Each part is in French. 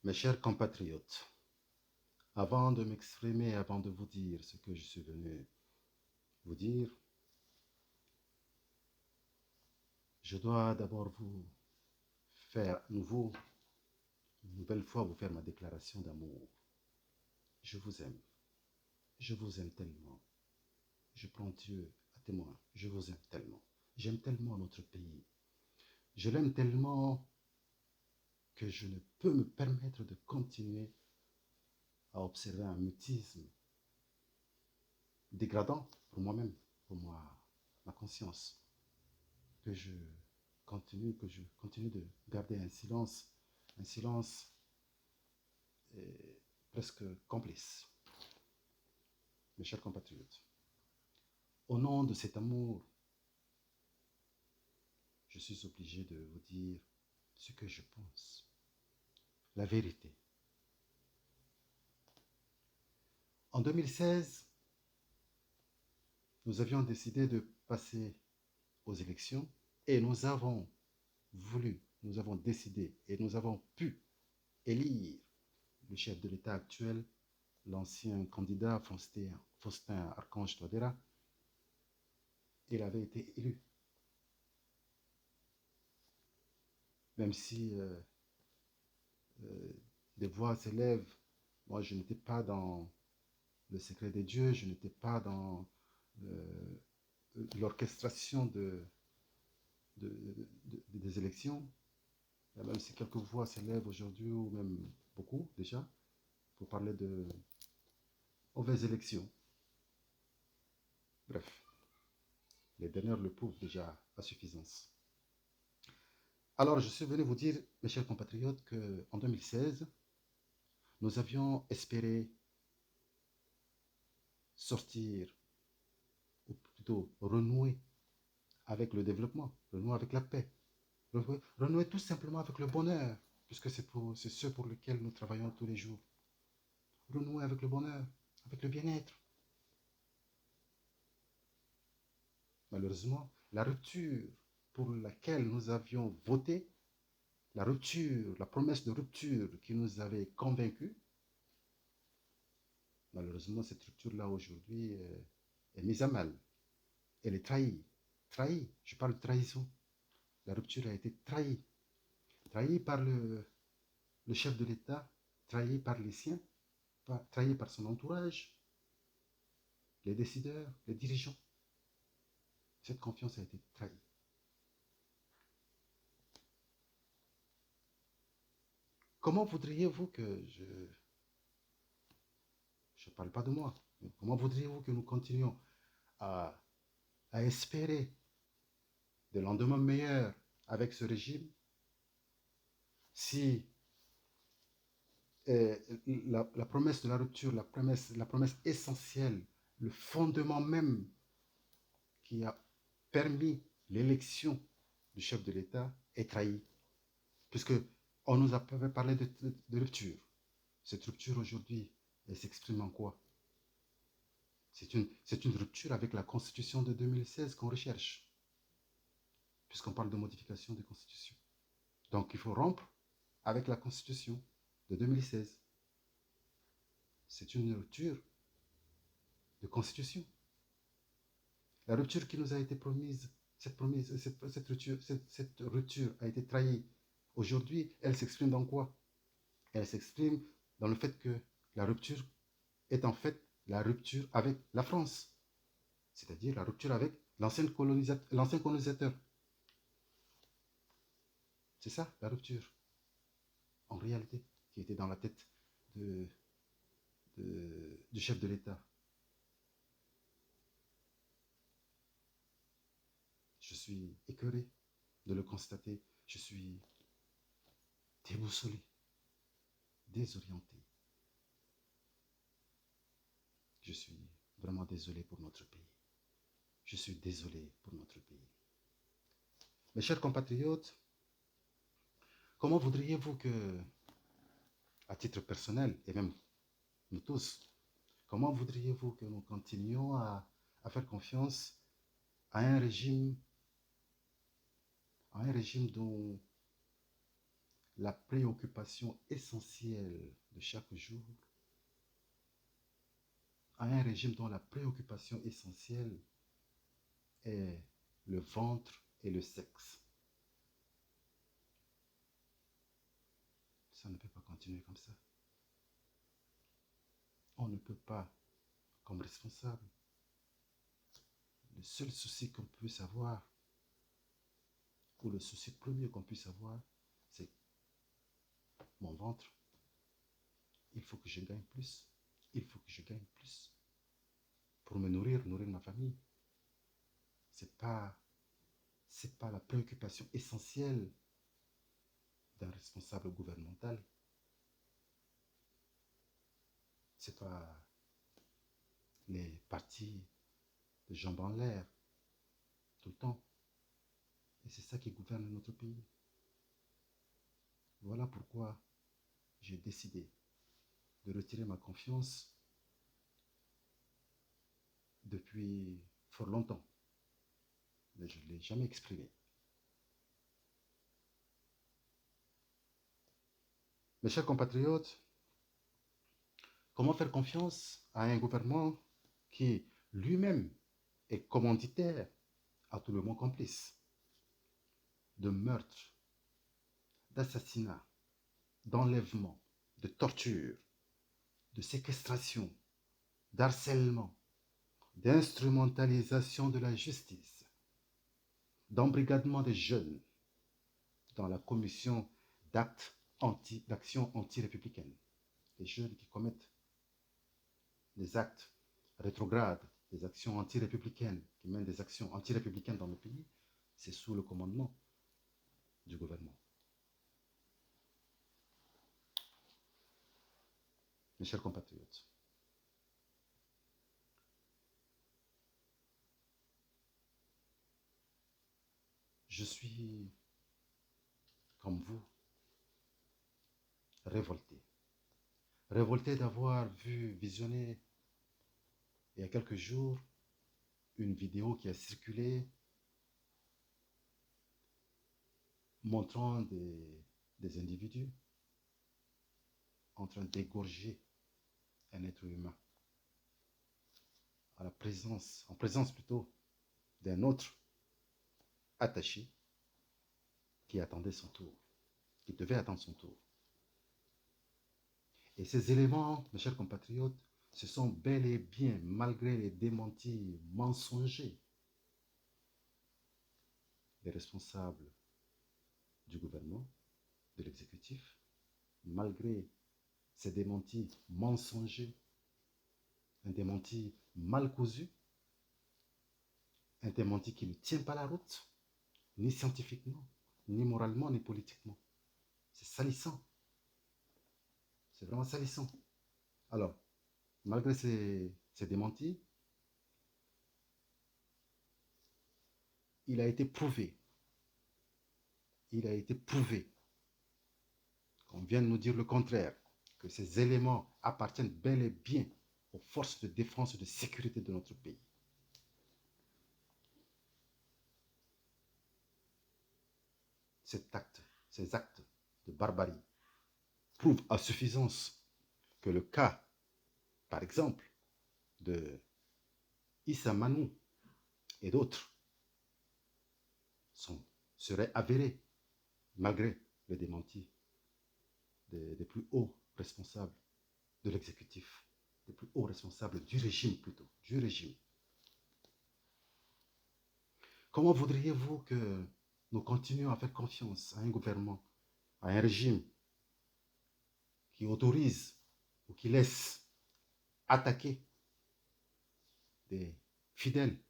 Mes chers compatriotes, avant de m'exprimer, avant de vous dire ce que je suis venu vous dire, je dois d'abord vous faire à nouveau, une nouvelle fois, vous faire ma déclaration d'amour. Je vous aime. Je vous aime tellement. Je prends Dieu à témoin. Je vous aime tellement. J'aime tellement notre pays. Je l'aime tellement que je ne peux me permettre de continuer à observer un mutisme dégradant pour moi-même, pour ma conscience, que je continue de garder un silence presque complice. Mes chers compatriotes, au nom de cet amour, je suis obligé de vous dire ce que je pense, la vérité. En 2016, nous avions décidé de passer aux élections et nous avons voulu, nous avons décidé et nous avons pu élire le chef de l'État actuel, l'ancien candidat Faustin Archange Touadéra. Il avait été élu. Même si des voix s'élèvent, moi je n'étais pas dans le secret des dieux, je n'étais pas dans l'orchestration des élections. Même si quelques voix s'élèvent aujourd'hui, ou même beaucoup déjà, pour parler de mauvaises élections. Bref, les dernières le prouvent déjà à suffisance. Alors, je suis venu vous dire, mes chers compatriotes, qu'en 2016, nous avions espéré sortir, ou plutôt renouer avec le développement, renouer avec la paix, renouer tout simplement avec le bonheur, puisque c'est ce pour lequel nous travaillons tous les jours. Renouer avec le bonheur, avec le bien-être. Malheureusement, la rupture pour laquelle nous avions voté, la rupture, la promesse de rupture qui nous avait convaincus, malheureusement, cette rupture-là aujourd'hui est mise à mal. Elle est trahie. Trahie, je parle de trahison. La rupture a été trahie. Trahie par le chef de l'État, trahie par les siens, trahie par son entourage, les décideurs, les dirigeants. Cette confiance a été trahie. Comment voudriez-vous que je ne parle pas de moi, mais comment voudriez-vous que nous continuions à, à espérer des lendemains meilleurs avec ce régime si la promesse de la rupture, la promesse essentielle, le fondement même qui a permis l'élection du chef de l'État est trahi. Puisque on nous a parlé de rupture. Cette rupture aujourd'hui, elle s'exprime en quoi? C'est une rupture avec la Constitution de 2016 qu'on recherche, puisqu'on parle de modification de Constitution. Donc il faut rompre avec la Constitution de 2016. C'est une rupture de Constitution. La rupture qui nous a été promise, cette rupture a été trahie. Aujourd'hui, elle s'exprime dans quoi? Elle s'exprime dans le fait que la rupture est en fait la rupture avec la France, c'est-à-dire la rupture avec l'ancien colonisateur. C'est ça la rupture, en réalité, qui était dans la tête de, du chef de l'État. Je suis écœuré de le constater. Je suis déboussolé, désorienté. Je suis vraiment désolé pour notre pays. Je suis désolé pour notre pays. Mes chers compatriotes, comment voudriez-vous que, à titre personnel, et même nous tous, comment voudriez-vous que nous continuions à faire confiance à à un régime dont la préoccupation essentielle de chaque jour à un régime dont la préoccupation essentielle est le ventre et le sexe. Ça ne peut pas continuer comme ça. On ne peut pas, comme responsable, le seul souci qu'on puisse avoir, ou le souci premier qu'on puisse avoir, c'est mon ventre. Il faut que je gagne plus. Il faut que je gagne plus. Pour me nourrir ma famille. C'est pas la préoccupation essentielle d'un responsable gouvernemental. C'est pas les partis de jambes en l'air tout le temps. Et c'est ça qui gouverne notre pays. Voilà pourquoi j'ai décidé de retirer ma confiance depuis fort longtemps. Mais je ne l'ai jamais exprimé. Mes chers compatriotes, comment faire confiance à un gouvernement qui lui-même est commanditaire, à tout le monde complice, de meurtres, d'assassinats, d'enlèvements, de tortures, de séquestration, d'harcèlement, d'instrumentalisation de la justice, d'embrigadement des jeunes dans la commission d'actions anti-républicaines. Les jeunes qui commettent des actes rétrogrades, des actions anti-républicaines, qui mènent des actions anti-républicaines dans le pays, c'est sous le commandement du gouvernement. Mes chers compatriotes, je suis, comme vous, révolté. Révolté d'avoir visionné il y a quelques jours une vidéo qui a circulé montrant des individus en train d'égorger un être humain en présence plutôt d'un autre attaché qui attendait son tour, qui devait attendre son tour. Et ces éléments, mes chers compatriotes, ce sont bel et bien, malgré les démentis mensongers des responsables du gouvernement, de l'exécutif, malgré ces démentis mensongers, un démenti mal cousu, un démenti qui ne tient pas la route, ni scientifiquement, ni moralement, ni politiquement. C'est salissant. C'est vraiment salissant. Alors, malgré ces démentis, il a été prouvé, qu'on vient de nous dire le contraire, que ces éléments appartiennent bel et bien aux forces de défense et de sécurité de notre pays. Ces actes de barbarie prouvent à suffisance que le cas, par exemple, de Issa Manou et d'autres seraient avérés malgré les démentis des plus hauts responsables de l'exécutif, des plus hauts responsables du régime plutôt, du régime. Comment voudriez-vous que nous continuions à faire confiance à un gouvernement, à un régime qui autorise ou qui laisse attaquer des fidèles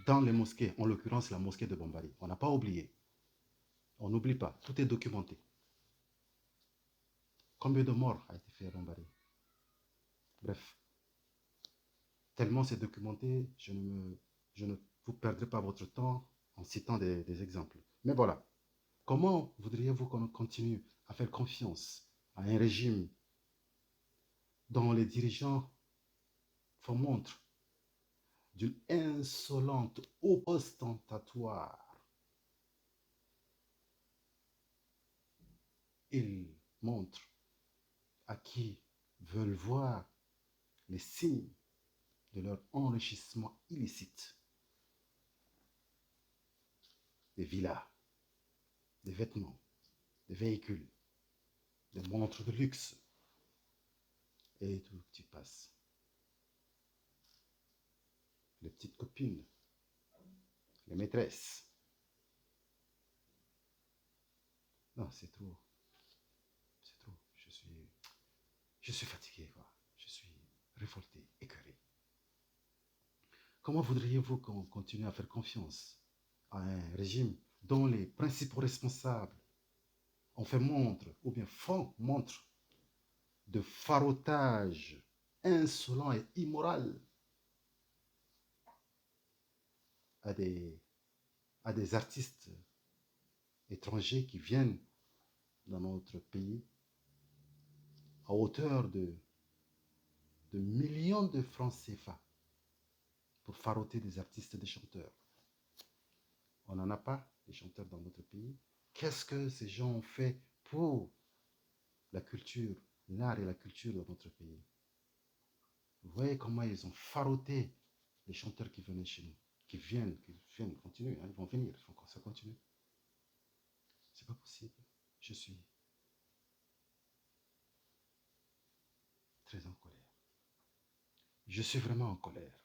dans les mosquées, en l'occurrence la mosquée de Bambari? On n'a pas oublié. On n'oublie pas, tout est documenté. Combien de morts a été fait à Bambari? Bref, tellement c'est documenté, je ne vous perdrai pas votre temps en citant des exemples. Mais voilà, comment voudriez-vous qu'on continue à faire confiance à un régime dont les dirigeants font montre d'une insolente ostentatoire ils montrent à qui veulent voir les signes de leur enrichissement illicite. Des villas, des vêtements, des véhicules, des montres de luxe, et tout qui passe. Les petites copines, les maîtresses. Non, c'est trop. C'est trop. Je suis fatigué, quoi. Je suis révolté, écœuré. Comment voudriez-vous qu'on continue à faire confiance à un régime dont les principaux responsables ont fait montre, ou bien font montre, de farotage insolent et immoral à des artistes étrangers qui viennent dans notre pays à hauteur de millions de francs CFA pour faroter des artistes, des chanteurs. On n'en a pas, des chanteurs dans notre pays. Qu'est-ce que ces gens ont fait pour la culture, l'art et la culture dans notre pays? Vous voyez comment ils ont faroté les chanteurs qui venaient chez nous, qui viennent continuer, hein, ils vont venir, ça continue. C'est pas possible. Je suis très en colère. Je suis vraiment en colère.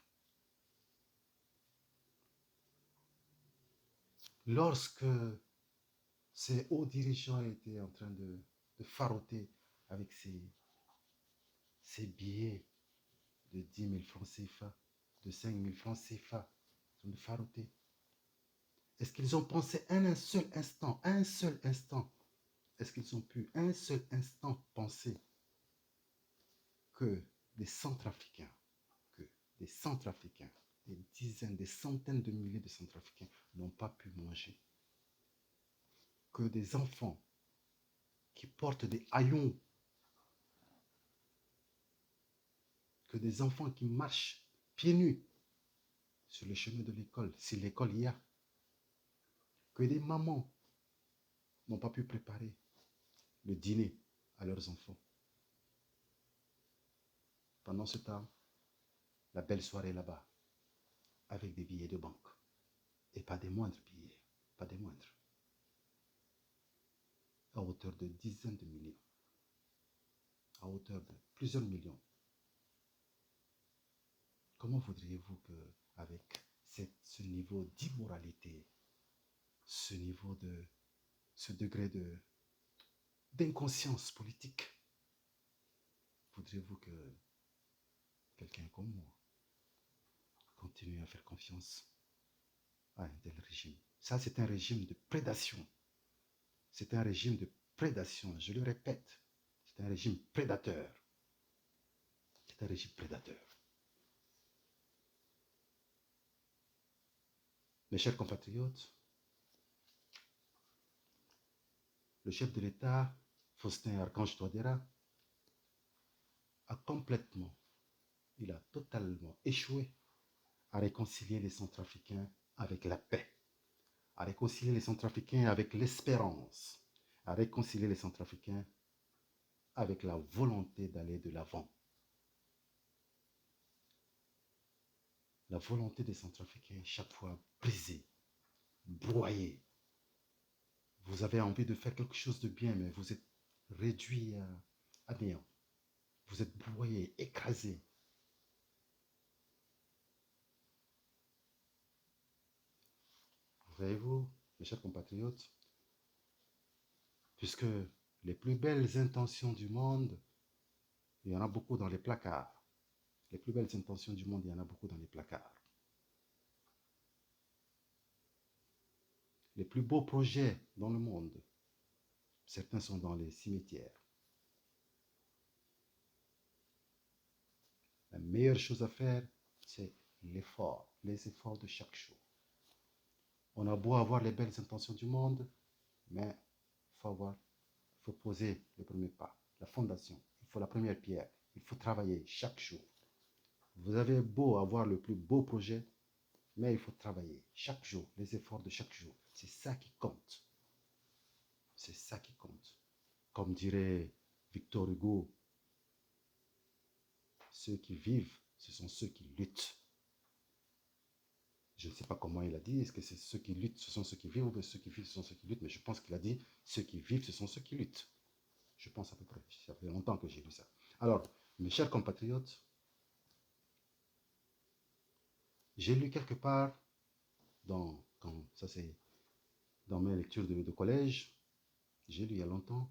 Lorsque ces hauts dirigeants étaient en train de faroter avec ces billets de 10 000 francs CFA, de 5 000 francs CFA, de faroter, est-ce qu'ils ont pensé un seul instant, est-ce qu'ils ont pu un seul instant penser que des Centrafricains, des dizaines, des centaines de milliers de Centrafricains n'ont pas pu manger, que des enfants qui portent des haillons, que des enfants qui marchent pieds nus sur le chemin de l'école, si l'école y a, que des mamans n'ont pas pu préparer le dîner à leurs enfants. Pendant ce temps, la belle soirée là-bas, avec des billets de banque, et pas des moindres billets, pas des moindres, à hauteur de dizaines de millions, à hauteur de plusieurs millions. Comment voudriez-vous qu'avec ce niveau d'immoralité, ce degré d'inconscience politique, voudriez-vous que quelqu'un comme moi continue à faire confiance à un tel régime? Ça, c'est un régime de prédation. C'est un régime de prédation, je le répète. C'est un régime prédateur. C'est un régime prédateur. Mes chers compatriotes, le chef de l'État, Faustin Archange Touadéra, il a totalement échoué à réconcilier les Centrafricains avec la paix, à réconcilier les Centrafricains avec l'espérance, à réconcilier les Centrafricains avec la volonté d'aller de l'avant. La volonté des Centrafricains est chaque fois brisée, broyée. Vous avez envie de faire quelque chose de bien, mais vous êtes réduit à néant. Vous êtes broyé, écrasé. Voyez-vous, mes chers compatriotes, puisque les plus belles intentions du monde, il y en a beaucoup dans les placards. Les plus belles intentions du monde, il y en a beaucoup dans les placards. Les plus beaux projets dans le monde, certains sont dans les cimetières. La meilleure chose à faire, c'est l'effort, les efforts de chaque jour. On a beau avoir les belles intentions du monde, mais il faut poser le premier pas, la fondation. Il faut la première pierre. Il faut travailler chaque jour. Vous avez beau avoir le plus beau projet, mais il faut travailler chaque jour, les efforts de chaque jour. C'est ça qui compte. C'est ça qui compte. Comme dirait Victor Hugo, ceux qui vivent, ce sont ceux qui luttent. Je ne sais pas comment il a dit, est-ce que c'est ceux qui luttent, ce sont ceux qui vivent, ou ceux qui vivent, ce sont ceux qui luttent, mais je pense qu'il a dit, ceux qui vivent, ce sont ceux qui luttent. Je pense à peu près, ça fait longtemps que j'ai lu ça. Alors, mes chers compatriotes, j'ai lu quelque part, ça c'est dans mes lectures de collège, j'ai lu il y a longtemps,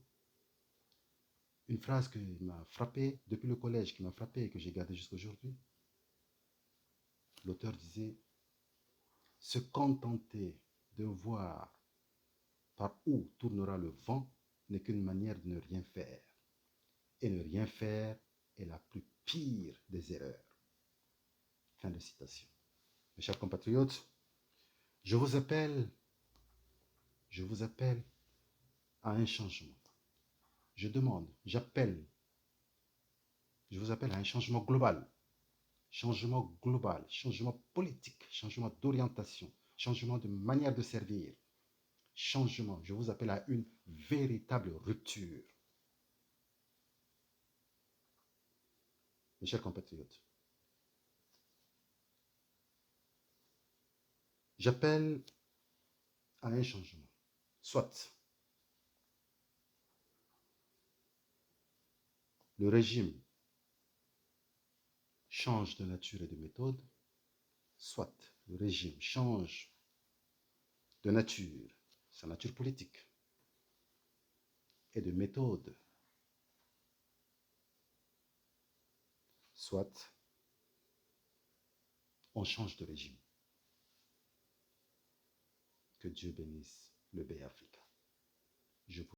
une phrase qui m'a frappé, depuis le collège, qui m'a frappé et que j'ai gardé jusqu'à aujourd'hui. L'auteur disait, se contenter de voir par où tournera le vent n'est qu'une manière de ne rien faire. Et ne rien faire est la plus pire des erreurs. Fin de citation. Mes chers compatriotes, je vous appelle à un changement. J'appelle, je vous appelle à un changement global. Changement global, changement politique, changement d'orientation, changement de manière de servir. Changement, je vous appelle à une véritable rupture. Mes chers compatriotes, j'appelle à un changement. Soit le régime change de nature et de méthode, soit le régime change de nature, sa nature politique et de méthode, soit on change de régime. Que Dieu bénisse le BAfrica. Je vous